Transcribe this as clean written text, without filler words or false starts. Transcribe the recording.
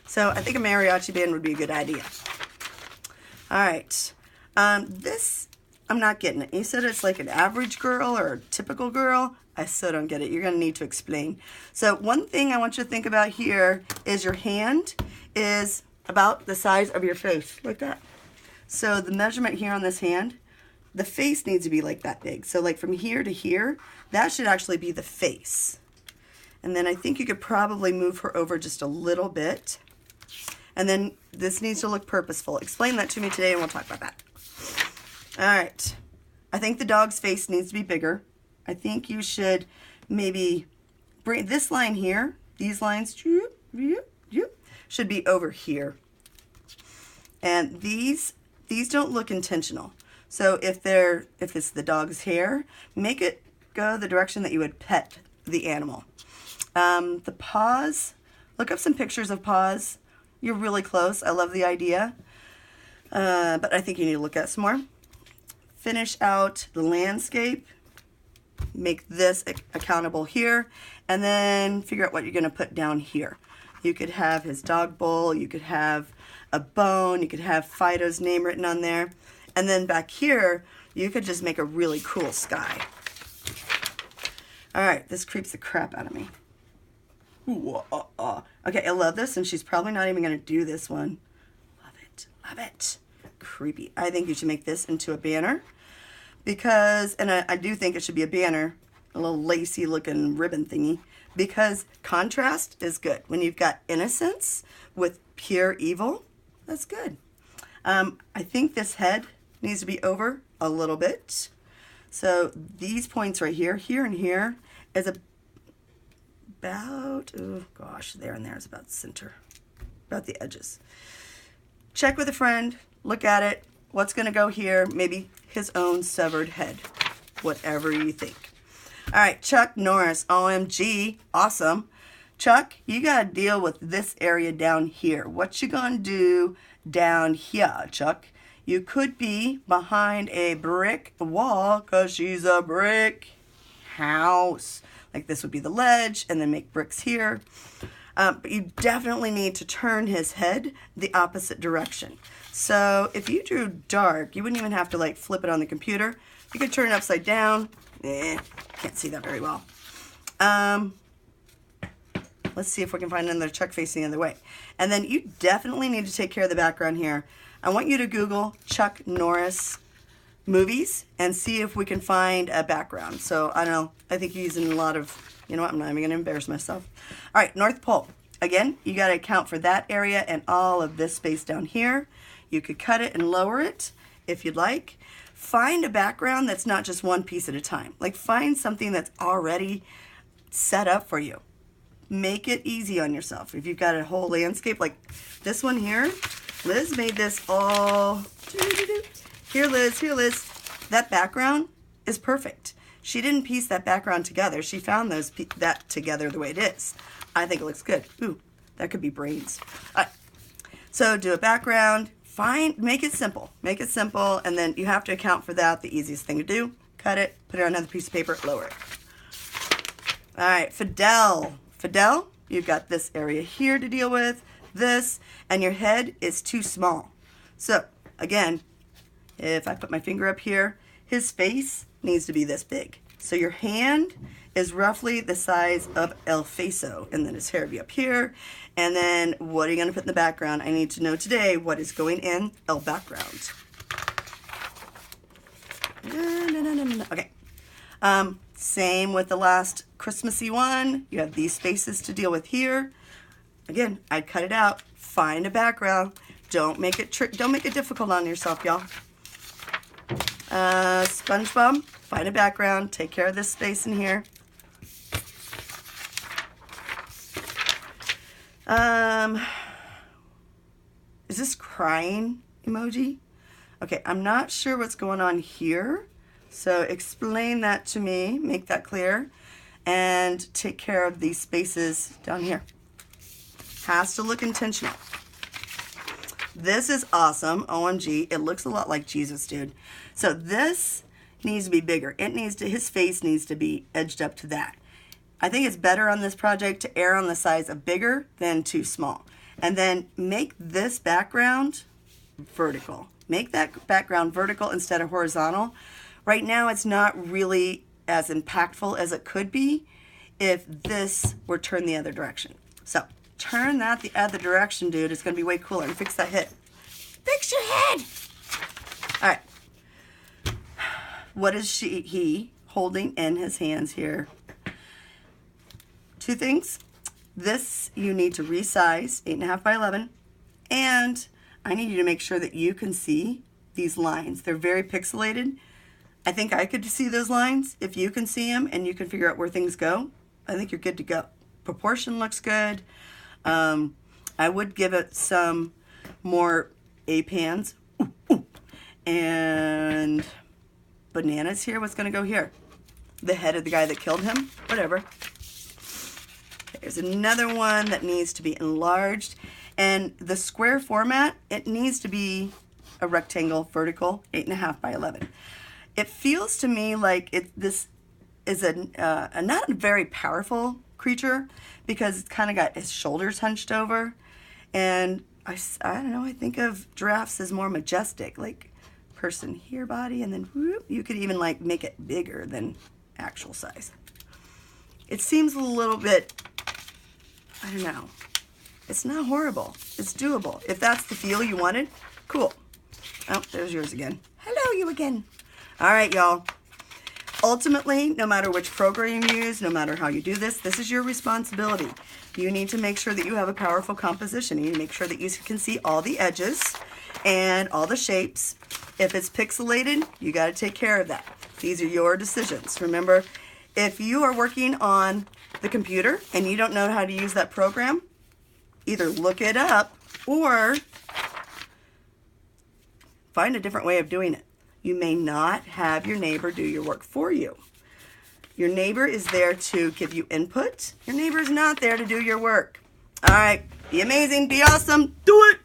So I think a mariachi band would be a good idea. All right. This, I'm not getting it. You said it's like an average girl or a typical girl. I still don't get it. You're going to need to explain. So one thing I want you to think about here is your hand is about the size of your face, like that. So the measurement here on this hand, the face needs to be like that big. So like from here to here, that should actually be the face. And then I think you could probably move her over just a little bit. And then this needs to look purposeful. Explain that to me today and we'll talk about that. All right. I think the dog's face needs to be bigger. I think you should maybe bring this line here, these lines should be over here. And these don't look intentional. So if it's the dog's hair, make it go the direction that you would pet the animal. The paws, look up some pictures of paws. You're really close. I love the idea. But I think you need to look at some more. Finish out the landscape. Make this accountable here. And then figure out what you're going to put down here. You could have his dog bowl. You could have a bone. You could have Fido's name written on there. And then back here, you could just make a really cool sky. All right, this creeps the crap out of me. Ooh, okay, I love this, and she's probably not even going to do this one. Love it, love it. Creepy. I think you should make this into a banner because, and I do think it should be a banner, a little lacy looking ribbon thingy, because contrast is good. When you've got innocence with pure evil, that's good. I think this head needs to be over a little bit. So these points right here, here and here, is about, oh gosh, there and there is about center, about the edges. Check with a friend, look at it, what's going to go here, maybe his own severed head, whatever you think. All right, Chuck Norris, OMG, awesome. Chuck, you got to deal with this area down here. What you going to do down here, Chuck? You could be behind a brick wall because she's a brick house. Like this would be the ledge and then make bricks here. But you definitely need to turn his head the opposite direction. So if you drew dark, you wouldn't even have to like flip it on the computer. You could turn it upside down. Can't see that very well. Let's see if we can find another Chuck facing the other way. And then you definitely need to take care of the background here. I want you to Google Chuck Norris movies and see if we can find a background. So I don't know. I think he's in a lot of, you know what, I'm not even going to embarrass myself. All right, North Pole. Again, you got to account for that area and all of this space down here. You could cut it and lower it if you'd like. Find a background that's not just one piece at a time. Like find something that's already set up for you. Make it easy on yourself. If you've got a whole landscape like this one here, Liz made this all, here Liz, that background is perfect. She didn't piece that background together. She found that together the way it is. I think it looks good. Ooh, that could be brains. All right. So do a background, make it simple, and then you have to account for that. The easiest thing to do, cut it, put it on another piece of paper, lower it. All right, Fidel, you've got this area here to deal with, this, and your head is too small. So again, if I put my finger up here, his face needs to be this big. So your hand is roughly the size of El Faso, and then his hair will be up here. And then what are you going to put in the background? I need to know today what is going in El background. Okay. Same with the last Christmassy one. You have these spaces to deal with here. Again, I'd cut it out. Find a background. Don't make it difficult on yourself, y'all. SpongeBob, find a background. Take care of this space in here. Is this crying emoji? Okay, I'm not sure what's going on here. So explain that to me, make that clear, and take care of these spaces down here. Has to look intentional. This is awesome, OMG. It looks a lot like Jesus, dude. So this needs to be bigger. His face needs to be edged up to that. I think it's better on this project to err on the size of bigger than too small. And then make this background vertical. Make that background vertical instead of horizontal. Right now it's not really as impactful as it could be if this were turned the other direction. So turn that the other direction, dude. It's going to be way cooler. And fix that head. Fix your head! All right. What is he holding in his hands here? Two things. This you need to resize, 8.5 by 11. And I need you to make sure that you can see these lines. They're very pixelated. I think I could see those lines. If you can see them and you can figure out where things go, I think you're good to go. Proportion looks good. I would give it some more A-pans. Ooh, ooh. And bananas here. What's going to go here? The head of the guy that killed him? Whatever. There's another one that needs to be enlarged. And the square format, it needs to be a rectangle, vertical, 8.5 by 11. It feels to me like this is a not a very powerful creature because it's kind of got his shoulders hunched over. And I don't know, I think of giraffes as more majestic, like person here body, and then whoop, you could even like make it bigger than actual size. It seems a little bit, I don't know. It's not horrible. It's doable. If that's the feel you wanted, cool. Oh, there's yours again. Hello, you again. All right, y'all. Ultimately, no matter which program you use, no matter how you do this, this is your responsibility. You need to make sure that you have a powerful composition. You need to make sure that you can see all the edges and all the shapes. If it's pixelated, you got to take care of that. These are your decisions. Remember, if you are working on the computer and you don't know how to use that program, either look it up or find a different way of doing it. You may not have your neighbor do your work for you. Your neighbor is there to give you input. Your neighbor is not there to do your work. All right, be amazing, be awesome, do it.